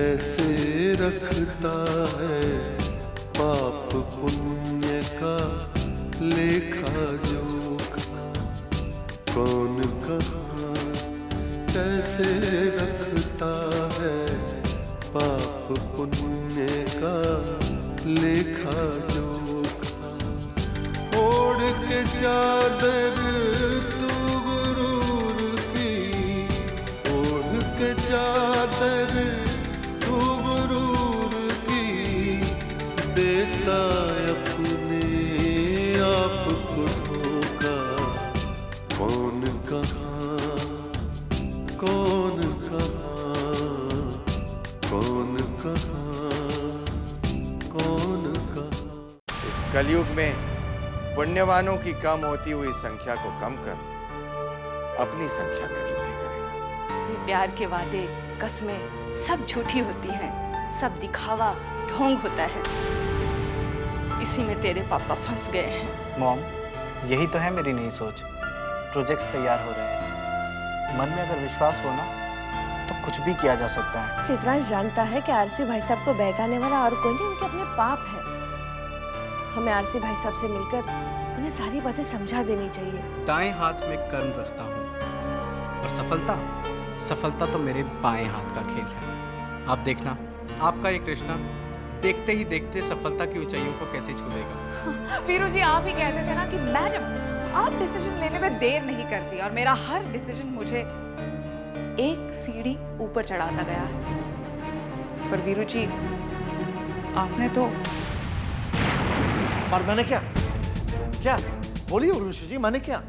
कैसे रखता है पाप पुण्य का लेखा जोखा। कौन कहाँ कैसे रखता है पाप पुण्य का लेखा जोखा। ओढ़ के चादर तू गुरूर की, ओढ़ के चादर तू गुरूर की, देता अपने आप को धोखा। कौन कहाँ कौन कहाँ कौन कहाँ कौन कहाँ। इस कलयुग में पुण्यवानों की कम होती हुई संख्या को कम कर अपनी संख्या में वृद्धि करेगा। ये प्यार के वादे कस्में सब झूठी होती हैं, सब दिखावा ढोंग होता है। इसी में तेरे पापा फंस गए हैं। मॉम, यही तो है मेरी नई सोच। प्रोजेक्ट्स तैयार हो रहे हैं। मन में अगर विश्वास हो ना तो कुछ भी किया जा सकता है। चित्रांश जानता है कि आरसी भाई साहब को बहकाने वाला और कोई नहीं, उनके अपने पाप है। हमें आरसी भाई साहब से मिलकर उन्हें सारी बातें समझा देनी चाहिए। दाएं हाथ में कर्म रखता हूँ और सफलता तो मेरे बाएं हाथ का खेल है। आप देखना, आपका ये कृष्णा देखते ही देखते सफलता की ऊंचाइयों को कैसे छू लेगा। वीरू जी, आप ही कहते थे ना कि मैडम आप डिसीजन लेने में देर नहीं करती, और मेरा हर डिसीजन मुझे एक सीढ़ी ऊपर चढ़ाता गया है। पर वीरू जी, आपने तो। और मैंने क्या बोलिए उर्वशी जी, मैंने क्या?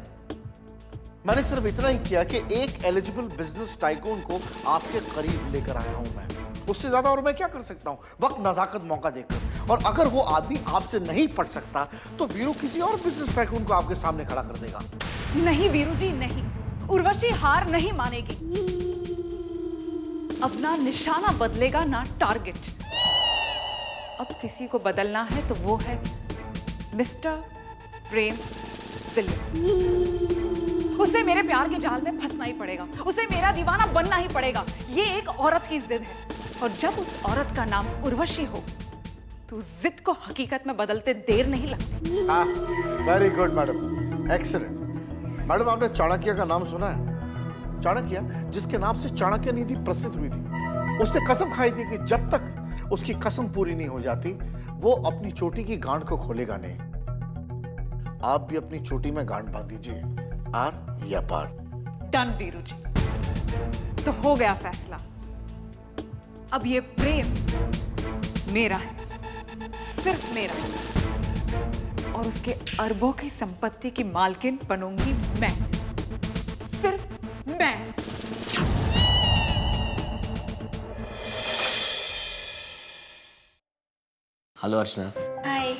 मैंने सिर्फ इतना ही किया कि एक एलिजिबल बिजनेस टाइकून को आपके करीब लेकर आया हूं मैं। उससे ज्यादा और मैं क्या कर सकता हूं, वक्त नजाकत मौका देकर। और अगर वो आदमी आपसे नहीं पट सकता तो वीरू किसी और बिजनेस टाइकून को आपके सामने खड़ा कर देगा। नहीं वीरू जी, नहीं, उर्वशी हार नहीं मानेगी। अपना निशाना बदलेगा ना टारगेट। अब किसी को बदलना है तो वो है मिस्टर प्रेम विलियम। उसे मेरे प्यार के जाल में फंसना ही पड़ेगा, उसे मेरा दीवाना बनना ही पड़ेगा। ये एक औरत की जिद है, और जब उस औरत का नाम उर्वशी हो तो उस जिद को हकीकत में बदलते देर नहीं लगती। Very good madam, excellent. Madam, आपने चाणक्य का नाम सुना है? चाणक्य, जिसके नाम से चाणक्य नीति प्रसिद्ध हुई थी, उसने कसम खाई थी कि जब तक उसकी कसम पूरी नहीं हो जाती वो अपनी चोटी की गांठ को खोलेगा नहीं। आप भी अपनी चोटी में गांठ बांध दीजिए, आर या पार। डन वीरू जी, तो हो गया फैसला। अब ये प्रेम मेरा है, सिर्फ मेरा, और उसके अरबों की संपत्ति की मालकिन बनूंगी मैं, सिर्फ मैं। हेलो अर्चना। हाय।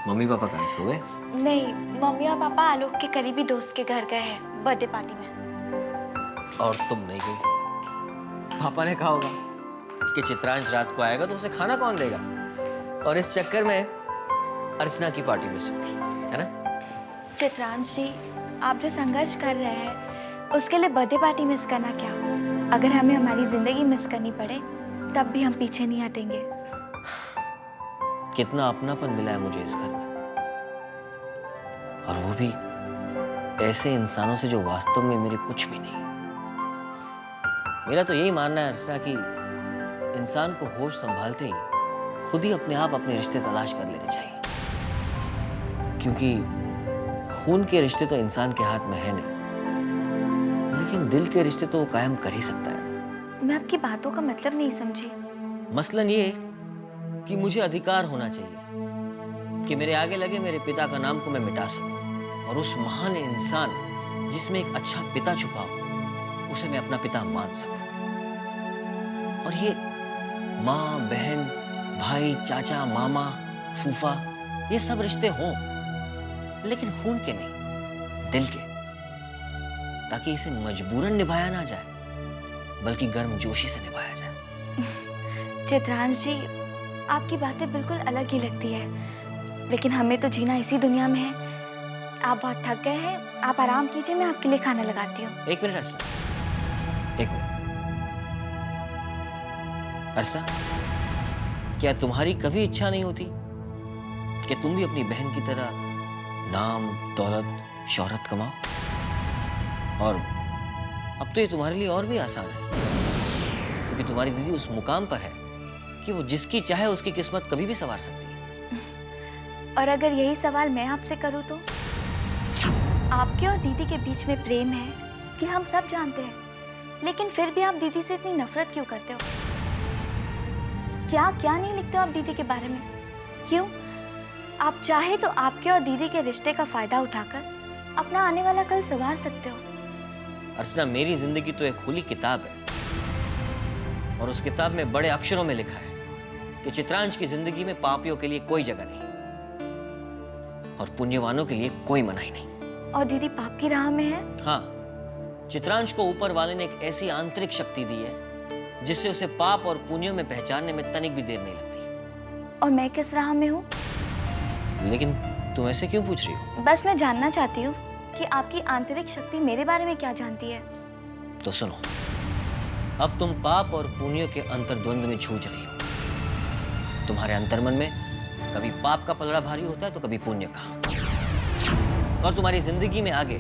मम्मी पापा कहाँ सो गए? नहीं, मम्मी और पापा आलोक के करीबी दोस्त के घर गए हैं बर्थडे पार्टी में। और तुम नहीं गई? पापा ने कहा होगा कि चित्रांश रात को आएगा तो उसे खाना कौन देगा, और इस चक्कर में अर्चना की पार्टी मिस होगी, है ना? चित्रांश जी, आप जो संघर्ष कर रहे हैं उसके लिए बर्थडे पार्टी मिस करना क्या? अगर हमें हमारी जिंदगी मिस करनी पड़े तब भी हम पीछे नहीं हटेंगे। कितना अपनापन मिला है मुझे इस घर में, और वो भी ऐसे इंसानों से जो वास्तव में मेरे कुछ भी नहीं। मेरा तो यही मानना है अर्चना कि इंसान को होश संभालते ही खुद ही अपने आप अपने रिश्ते तलाश कर लेने चाहिए, क्योंकि खून के रिश्ते तो इंसान के हाथ में है नहीं, लेकिन दिल के रिश्ते तो वो कायम कर ही सकता है ना। मैं आपकी बातों का मतलब नहीं समझी। मसलन ये कि मुझे अधिकार होना चाहिए कि मेरे आगे लगे मेरे पिता का नाम को मैं मिटा सकूं, और उस महान इंसान जिसमें एक अच्छा पिता छुपा हो उसे मैं अपना पिता मान सकूं। और ये माँ, बहन, भाई, चाचा, मामा, फूफा, ये सब रिश्ते हों, लेकिन खून के नहीं, दिल के, ताकि इसे मजबूरन निभाया ना जाए बल्कि गर्मजोशी से निभाया जाए। चित्रांश जी, आपकी बातें बिल्कुल अलग ही लगती है, लेकिन हमें तो जीना इसी दुनिया में है। आप बहुत थक गए हैं, आप आराम कीजिए, मैं आपके लिए खाना लगाती हूँ। एक मिनट अर्चना, एक मिनट। अर्चना, क्या तुम्हारी कभी इच्छा नहीं होती कि तुम भी अपनी बहन की तरह नाम, दौलत, शोहरत कमाओ? और अब तो ये तुम्हारे लिए और भी आसान है, क्योंकि तुम्हारी दीदी उस मुकाम पर है कि वो जिसकी चाहे उसकी किस्मत कभी भी संवार सकती है। और अगर यही सवाल मैं आपसे करूं तो आपके और दीदी के बीच में प्रेम है कि हम सब जानते हैं, लेकिन फिर भी आप दीदी से इतनी नफरत क्यों करते हो? क्या क्या नहीं लिखते हो आप दीदी के बारे में? क्यों? आप चाहे तो आपके और दीदी के रिश्ते का फायदा उठाकर अपना आने वाला कल संवार सकते हो। अर्चना, मेरी जिंदगी तो एक खुली किताब है और उस किताब में बड़े अक्षरों में लिखा है कि चित्रांश की जिंदगी में पापियों के लिए कोई जगह नहीं और पुण्यवानों के लिए कोई मनाही नहीं। और दीदी पाप की राह में है? हाँ, चित्रांश को ऊपर वाले ने एक ऐसी आंतरिक शक्ति दी है जिससे उसे पाप और पुण्यों में पहचानने में तनिक भी देर नहीं लगती। और मैं किस राह में हूँ? लेकिन तुम ऐसे क्यों पूछ रही हो? बस मैं जानना चाहती हूँ कि आपकी आंतरिक शक्ति मेरे बारे में क्या जानती है। तो सुनो, अब तुम पाप और पुण्यों के अंतर्द्वंद में जूझ रही हो। तुम्हारे अंतर्मन में कभी पाप का पलड़ा भारी होता है तो कभी पुण्य का, और तुम्हारी जिंदगी में आगे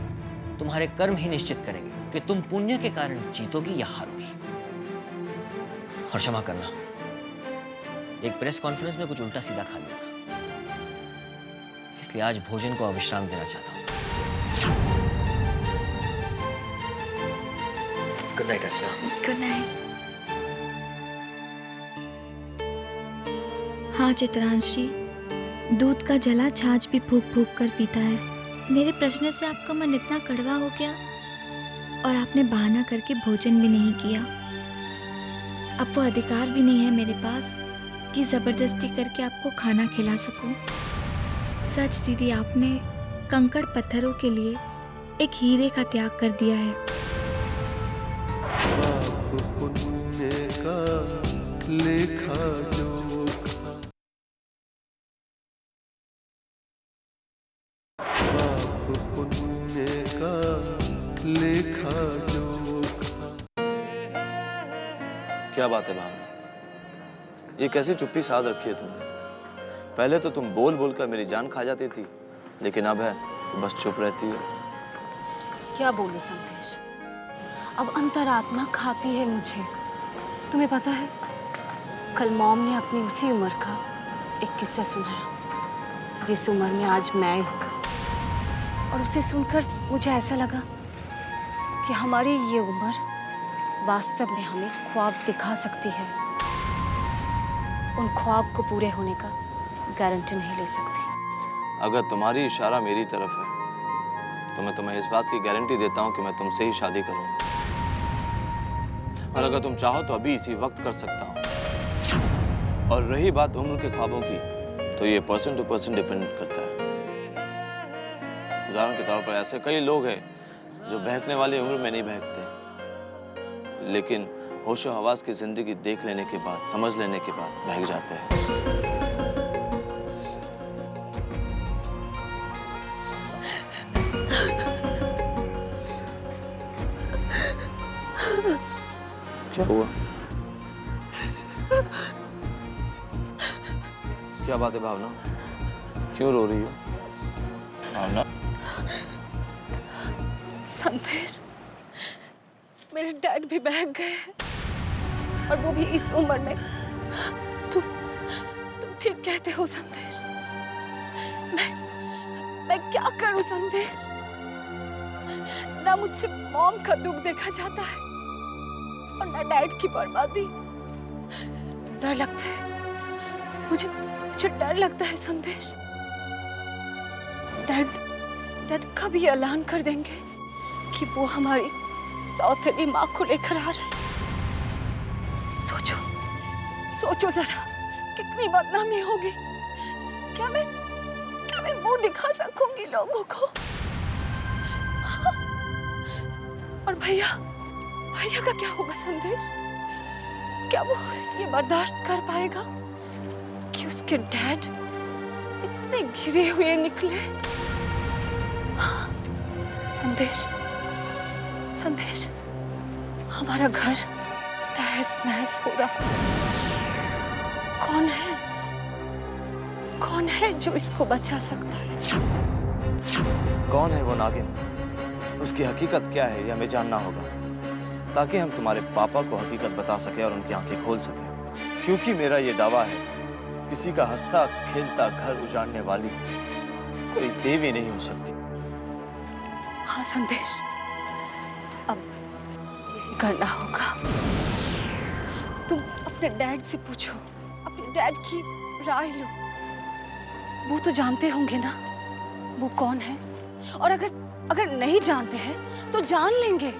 तुम्हारे कर्म ही निश्चित करेंगे कि तुम पुण्य के कारण जीतोगी या हारोगी। और क्षमा करना, एक प्रेस कॉन्फ्रेंस में कुछ उल्टा सीधा खा लिया था, इसलिए आज भोजन को अविश्राम देना चाहता हूं। Good night Archana. Good night. हाँ चित्रांश जी, दूध का जला छाछ भी फूंक फूंक कर पीता है। मेरे प्रश्न से आपका मन इतना कड़वा हो गया और आपने बहाना करके भोजन भी नहीं किया। अब वो अधिकार भी नहीं है मेरे पास कि जबरदस्ती करके आपको खाना खिला सकूं। सच दीदी, आपने कंकड़ पत्थरों के लिए एक हीरे का त्याग कर दिया है। पाप पुण्य का लेखा जोखा, पाप पुण्य का लेखा जोखा। क्या बात है भावना, ये कैसी चुप्पी साध रखी है तुमने? पहले तो तुम बोल बोल कर मेरी जान खा जाती थी, लेकिन अब है तो बस चुप रहती है। क्या बोलूं संदेश, अब अंतरात्मा खाती है मुझे। तुम्हें पता है, कल मॉम ने अपनी उसी उम्र का एक किस्सा सुनाया जिस उम्र में आज मैं हूँ, और उसे सुनकर मुझे ऐसा लगा कि हमारी ये उम्र वास्तव में हमें ख्वाब दिखा सकती है। उन ख्वाब को पूरे होने का गारंटी नहीं ले सकती। अगर तुम्हारी इशारा मेरी तरफ है तो मैं तुम्हें इस बात की गारंटी देता हूँ कि मैं तुमसे ही शादी करूँगा, और अगर तुम चाहो तो अभी इसी वक्त कर सकता हूँ। और रही बात उम्र के ख्वाबों की, तो ये पर्सन टू पर्सन डिपेंड करता है। उदाहरण के तौर पर ऐसे कई लोग हैं जो बहकने वाली उम्र में नहीं बहकते, लेकिन होशो हवास की जिंदगी देख लेने के बाद, समझ लेने के बाद बहक जाते हैं। क्या हुआ? क्या बात है भावना, क्यों रो रही हो? भावना, संदेश, मेरे डैड भी बहक गए हैं, और वो भी इस उम्र में। तुम ठीक कहते हो संदेश। मैं क्या करूं संदेश? ना मुझसे मॉम का दुख देखा जाता है और ना डैड की बर्बादी। डर लगता है मुझे डर लगता है संदेश। डैड कभी ऐलान कर देंगे कि वो हमारी सौतेली माँ को लेकर आ रहे हैं। सोचो जरा, कितनी बदनामी होगी। क्या मैं मुंह दिखा सकूंगी लोगों को? और भैया का क्या होगा संदेश? क्या वो ये बर्दाश्त कर पाएगा कि उसके डैड इतने घिरे हुए निकले? संदेश, हमारा घर तहस नहस हो रहा। कौन है जो इसको बचा सकता है? कौन है वो नागिन? उसकी हकीकत क्या है यह हमें जानना होगा, ताकि हम तुम्हारे पापा को हकीकत बता सके और उनकी आंखें खोल सके। क्योंकि मेरा ये दावा है, किसी का हंसता खेलता घर उजाड़ने वाली कोई देवी नहीं हो सकती। हाँ संदेश, अब यही करना होगा। तुम अपने डैड से पूछो, अपने डैड की राय लो। वो तो जानते होंगे ना वो कौन है, और अगर नहीं जानते हैं तो जान लेंगे।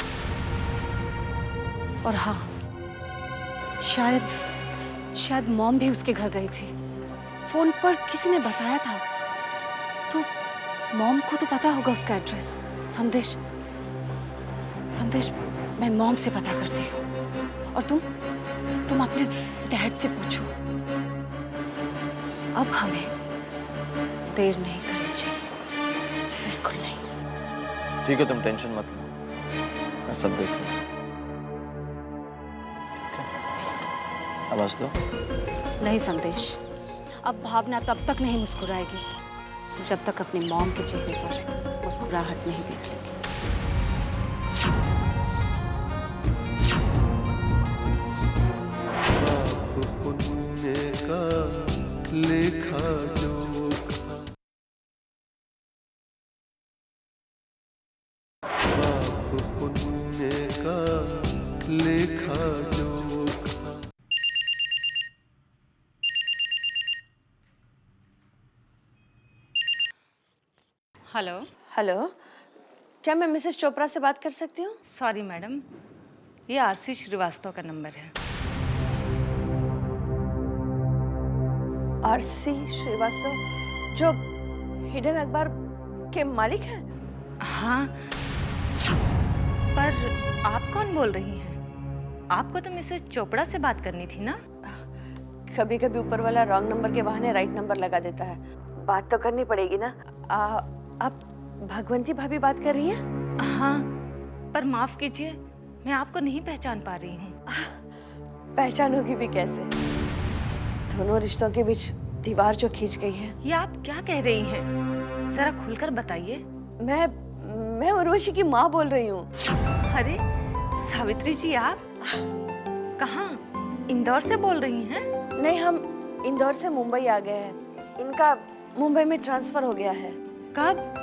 और हाँ, शायद मॉम भी उसके घर गई थी। फोन पर किसी ने बताया था, तो मॉम को तो पता होगा उसका एड्रेस। संदेश, मैं मॉम से पता करती हूँ, और तुम अपने डैड से पूछो। अब हमें देर नहीं करनी चाहिए, बिल्कुल नहीं। ठीक है, तुम टेंशन मत लो, मैं सब देख लूंगा। अब हंस दो। नहीं संदेश, अब भावना तब तक नहीं मुस्कुराएगी जब तक अपनी मॉम के चेहरे पर मुस्कुराहट नहीं देख लेगी। पाप पुण्य का लेखा जोखा, पाप पुण्य का लेखा जोखा। हेलो। हेलो, क्या मैं मिसेस चोपड़ा से बात कर सकती हूँ? सॉरी मैडम, ये आरसी श्रीवास्तव का नंबर है। आरसी श्रीवास्तव, जो हिडन अखबार के मालिक हैं? हाँ, पर आप कौन बोल रही हैं? आपको तो मिसेस चोपड़ा से बात करनी थी ना? कभी कभी ऊपर वाला रॉन्ग नंबर के बहाने राइट नंबर लगा देता है। बात तो करनी पड़ेगी ना। आप भगवंती भाभी बात कर रही हैं? हाँ, पर माफ कीजिए, मैं आपको नहीं पहचान पा रही हूँ। पहचानोगी भी कैसे? दोनों रिश्तों के बीच दीवार जो खींच गई है। ये आप क्या कह रही हैं? जरा खुलकर बताइए। मैं उर्वशी की माँ बोल रही हूँ। अरे सावित्री जी, आप कहाँ? इंदौर से बोल रही हैं? नहीं, हम इंदौर से मुंबई आ गए हैं। इनका मुंबई में ट्रांसफर हो गया है। कब?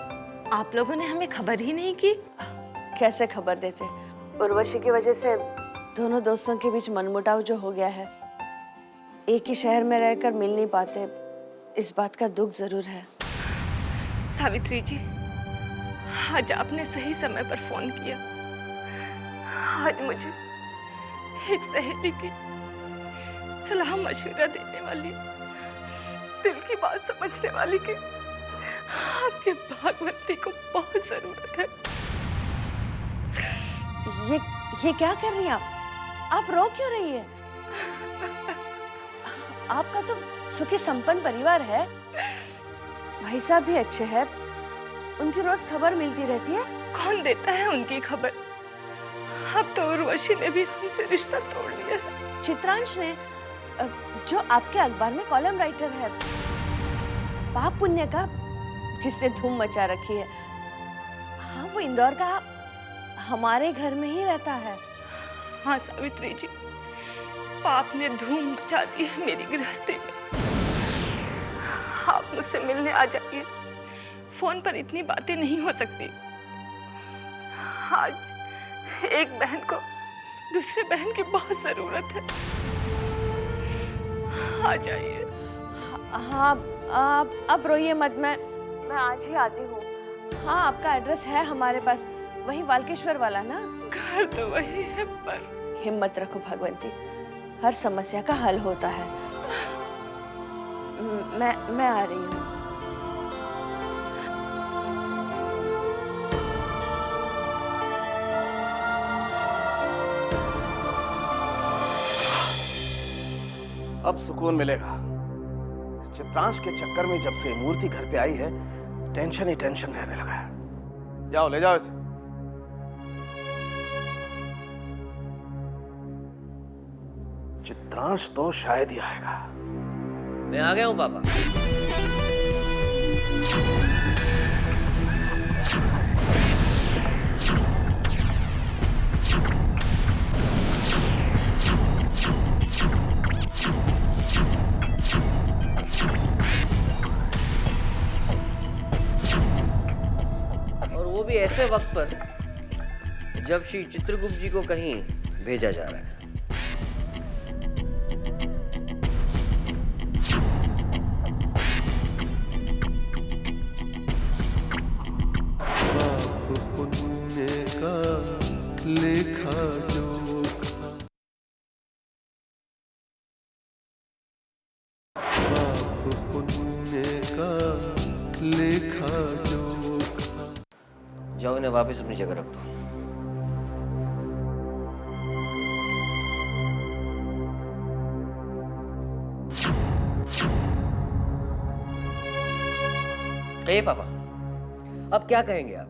आप लोगों ने हमें खबर ही नहीं की। कैसे खबर देते? उर्वशी की वजह से दोनों दोस्तों के बीच मनमुटाव जो हो गया है, एक ही शहर में रहकर मिल नहीं पाते, इस बात का दुख जरूर है। सावित्री जी, आज आपने सही समय पर फोन किया। आज मुझे एक सहेली की सलाह मशवरा देने वाली, दिल की बात समझने वाली की आपके भागवती को बहुत जरूरत है। ये क्या कर रही हैं आप रो क्यों रही है? आपका तो सुखी संपन्न परिवार है, भाई साहब भी अच्छे हैं, उनकी रोज खबर मिलती रहती है। कौन देता है उनकी खबर? अब तो उर्वशी ने भी हमसे रिश्ता तोड़ लिया है। चित्रांश ने, जो आपके अखबार में कॉलम राइटर है, पाप पुण्य का, जिसने धूम मचा रखी है। हाँ, वो इंदौर का हमारे घर में ही रहता है। हाँ सावित्री जी, पाप ने धूम मचा दी है मेरी गृहस्थी में। आप मुझसे मिलने आ जाइए, फोन पर इतनी बातें नहीं हो सकती। आज एक बहन को दूसरे बहन की बहुत जरूरत है। आ जाइए। हाँ, आप रोइए मत, मैं आज ही आती हूँ। हाँ, आपका एड्रेस है हमारे पास, वही वालकेश्वर वाला ना? घर तो वही है, पर हिम्मत रखो भगवंती, हर समस्या का हल होता है। मैं आ रही हूँ। अब सुकून मिलेगा। इस चित्रांश के चक्कर में जब से मूर्ति घर पे आई है, टेंशन ही टेंशन रहने लगा है। जाओ, ले जाओ इसे। चित्रांश तो शायद ही आएगा। मैं आ गया हूं पापा। और वो भी ऐसे वक्त पर जब श्री चित्रगुप्त जी को कहीं भेजा जा रहा है। पाप पुण्य का लेखा जोखा, पाप पुण्य का लेखा जोखा। जाओ इन्हें वापस अपनी जगह रख दो। कहिए पापा, अब क्या कहेंगे आप?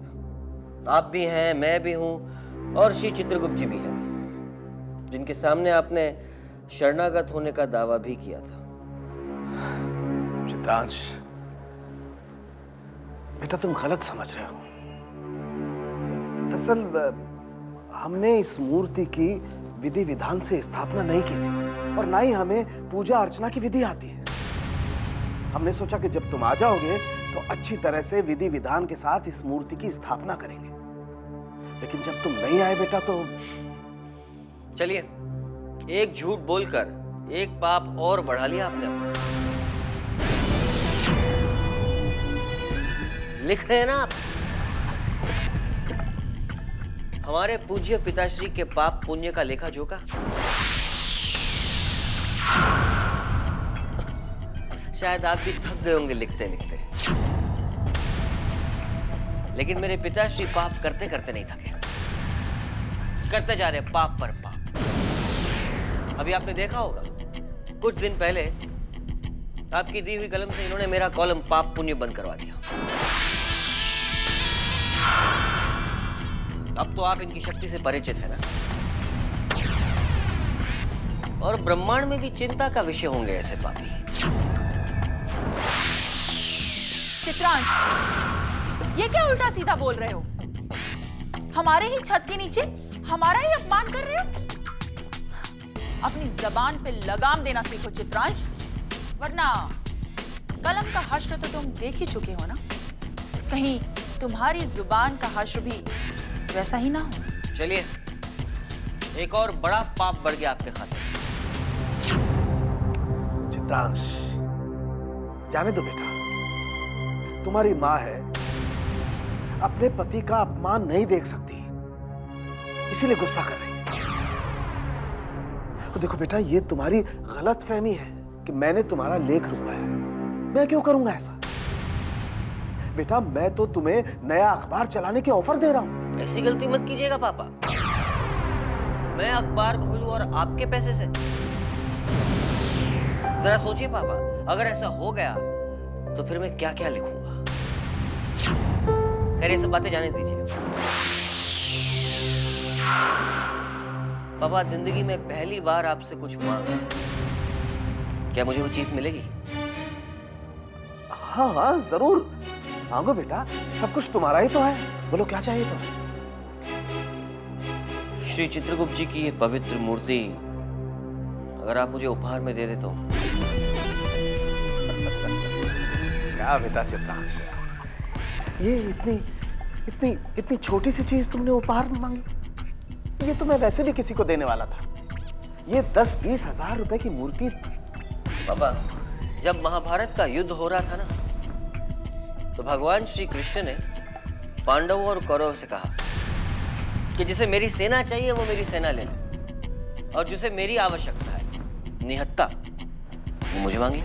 आप भी हैं, मैं भी हूं और श्री चित्रगुप्त जी भी हैं, जिनके सामने आपने शरणागत होने का दावा भी किया था। चित्रांश, बेटा तुम गलत समझ रहे हो। दरअसल हमने इस मूर्ति की विधि विधान से स्थापना नहीं की थी और ना ही हमें पूजा अर्चना की विधि आती है। हमने सोचा कि जब तुम आ जाओगे तो अच्छी तरह से विधि विधान के साथ इस मूर्ति की स्थापना करेंगे, लेकिन जब तुम नहीं आए बेटा तो चलिए, एक झूठ बोलकर एक पाप और बढ़ा लिया आपने अपना। लिख रहे हैं ना आप, हमारे पूज्य पिताश्री के पाप पुण्य का लेखा जोखा। शायद आप भी थक गए होंगे लिखते लिखते, लेकिन मेरे पिताश्री पाप करते करते नहीं थके, करते जा रहे पाप पर पाप। अभी आपने देखा होगा, कुछ दिन पहले आपकी दी हुई कलम से इन्होंने मेरा कॉलम पाप पुण्य बंद करवा दिया। अब तो आप इनकी शक्ति से परिचित है ना, और ब्रह्मांड में भी चिंता का विषय होंगे ऐसे पापी। चित्रांश, ये क्या उल्टा सीधा बोल रहे हो? हमारे ही छत के नीचे हमारा ही अपमान कर रहे हो? अपनी जबान पे लगाम देना सीखो चित्रांश, वरना कलम का हश्र तो तुम देख ही चुके हो ना। कहीं तुम्हारी जुबान का हश्र भी वैसा ही ना हो। चलिए, एक और बड़ा पाप बढ़ गया आपके खाते। चित्रांश, जाने दो बेटा, तुम्हारी माँ है, अपने पति का अपमान नहीं देख सकती, इसीलिए गुस्सा कर रही है। तो देखो बेटा, ये तुम्हारी गलत फहमी है कि मैंने तुम्हारा लेख रुकवाया है। मैं क्यों करूंगा ऐसा? बेटा, मैं तो तुम्हें नया अखबार चलाने के ऑफर दे रहा हूं। ऐसी गलती मत कीजिएगा पापा। मैं अखबार खोलूं और आपके पैसे से? जरा सोचिए पापा, अगर ऐसा हो गया तो फिर मैं क्या क्या लिखूंगा। खैर, ये सब बातें जाने दीजिए। पापा, जिंदगी में पहली बार आपसे कुछ मांगा, क्या मुझे वो चीज मिलेगी? हाँ हाँ, जरूर मांगो बेटा, सब कुछ तुम्हारा ही तो है। बोलो क्या चाहिए तुम्हें? श्री चित्रगुप्त जी की ये पवित्र मूर्ति अगर आप मुझे उपहार में दे दे तो। क्या बेटा चित्रांश, ये इतनी छोटी सी चीज तुमने उपहार में मांगी? ये तो मैं वैसे भी किसी को देने वाला था। ये 10-20 हजार रुपए की मूर्ति। पापा, जब महाभारत का युद्ध हो रहा था ना, तो भगवान श्री कृष्ण ने पांडवों और कौरवों से कहा कि जिसे मेरी सेना चाहिए वो मेरी सेना ले ले, और जिसे मेरी आवश्यकता है निहत्ता, वो मुझे मांगे।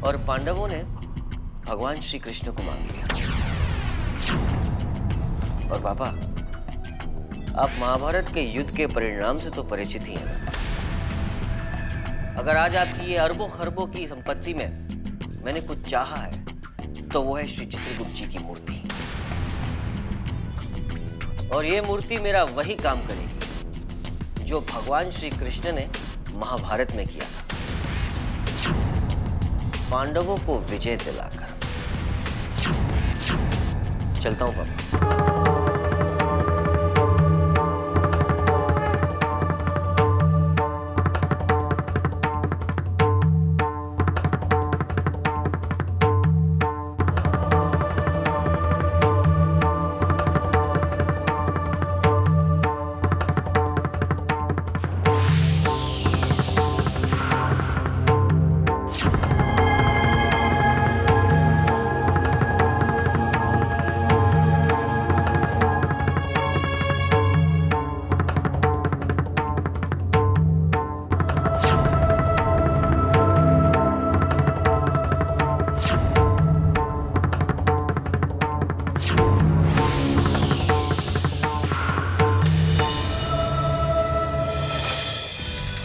और पांडवों ने भगवान श्री कृष्ण को मांग लिया। और पापा, आप महाभारत के युद्ध के परिणाम से तो परिचित ही हैं। अगर आज आपकी ये अरबों खरबों की संपत्ति में मैंने कुछ चाहा है तो वो है श्री चित्रगुप्त जी की मूर्ति। और ये मूर्ति मेरा वही काम करेगी जो भगवान श्री कृष्ण ने महाभारत में किया था। पांडवों को विजय दिलाकर। चलता हूं पापा।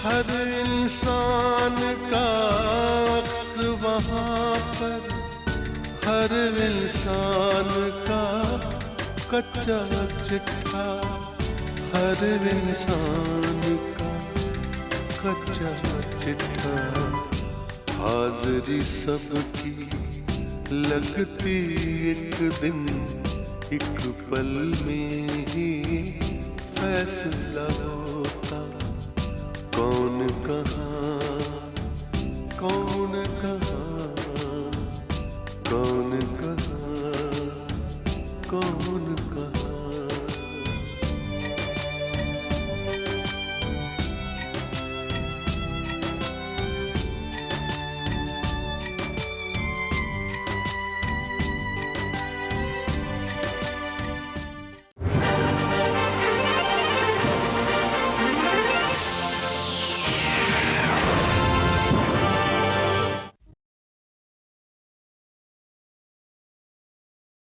हर इंसान का अक्स वहाँ पर, हर इंसान का कच्चा चिट्ठा, हर इंसान का कच्चा चिट्ठा। हाजिरी सबकी लगती एक दिन, एक पल में ही फैसला होता। कौन कहाँ